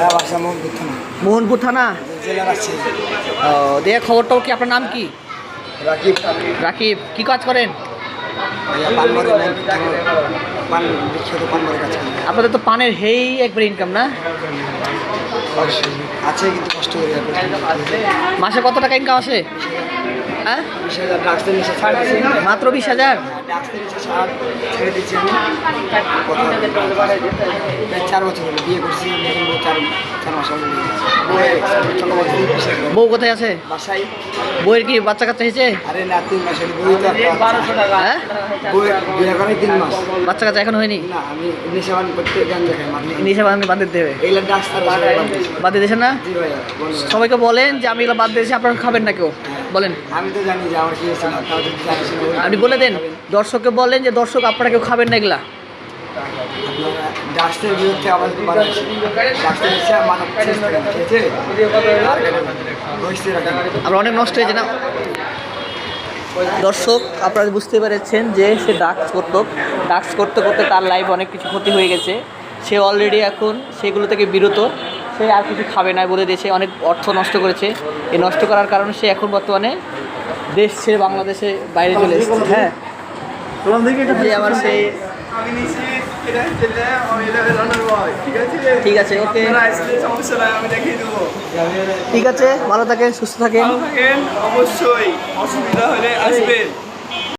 বাসা মোহনপুর থানা। মোহনপুর থানা। জেলা রাজশাহী। ও দিয়ে খবরটাও কি, আপনার নাম কি? রাকিব। রাকিব, কি কাজ করেন? পানমরে মোহনপুর থানা পান বিখ্যাত পানমরের কাছে। আপনাদের তো পানের হেই একবার ইনকাম না? আছে কিন্তু কষ্ট করে মাসে কত টাকা ইনকাম আসে? হ্যাঁ, 20,000 ডাক্তার নিচে ছাড় দিয়েছি। মাত্র 20,000? ডাক্তার নিচে ছেড়ে দিচ্ছি আমি। 4 বছর হলো বিয়ে করছি, নতুন 4 মাস হলো। বউ কোথায় আছে? বাসায়। বউয়ের কি বাচ্চা কাচ্চা হয়েছে? আরে না, 3 মাস হলো। বই তো হ্যাঁ, বই বিয়ে করে 3 মাস। বাচ্চা কাচ্চা এখন হয়নি? না, আমি নেশাবান করতে গান দেখাই মাত্র। নিশা বাদ দিতে হবে। এইগুলা ডাক্তার বাদ দিয়ে দিয়েছেন না? জি ভাইয়া বলুন। সবাইকে বলেন যে আমি এগুলো বাদ দিয়েছি, আপনারা খাবেন না কেউ, বলেন। আমি তো জানি যে আমার কি হয়েছিল, তাও যদি জানিস না। আপনি বলে দেন, দর্শককে বলেন যে দর্শক আপনারা কেউ খাবেন না এগুলা। আপনারা ডাক্তারের বিরুদ্ধে আবার বাড়াচ্ছি। ডাক্তার এসে মাথা শেষ করে দিয়েছে। আমরা অনেক নষ্ট হয়েছে না দর্শক। আপনারা বুঝতে পেরেছেন যে সে ডাক্স করতে করতে তার লাইফ অনেক কিছু ক্ষতি হয়ে গেছে। সে অলরেডি এখন সেগুলো থেকে বিরত। সে আর কিছু খাবে না বলে দেশে অনেক অর্থ নষ্ট করেছে। এই নষ্ট করার কারণে সে এখন বর্তমানে দেশ ছেড়ে বাংলাদেশে বাইরে চলে এসেছে। হ্যাঁ, যে আমার সেই ঠিক আছে, ওকে, ঠিক আছে, ভালো থাকেন, সুস্থ থাকেন। অবশ্যই অসুবিধা হলে আসবেন।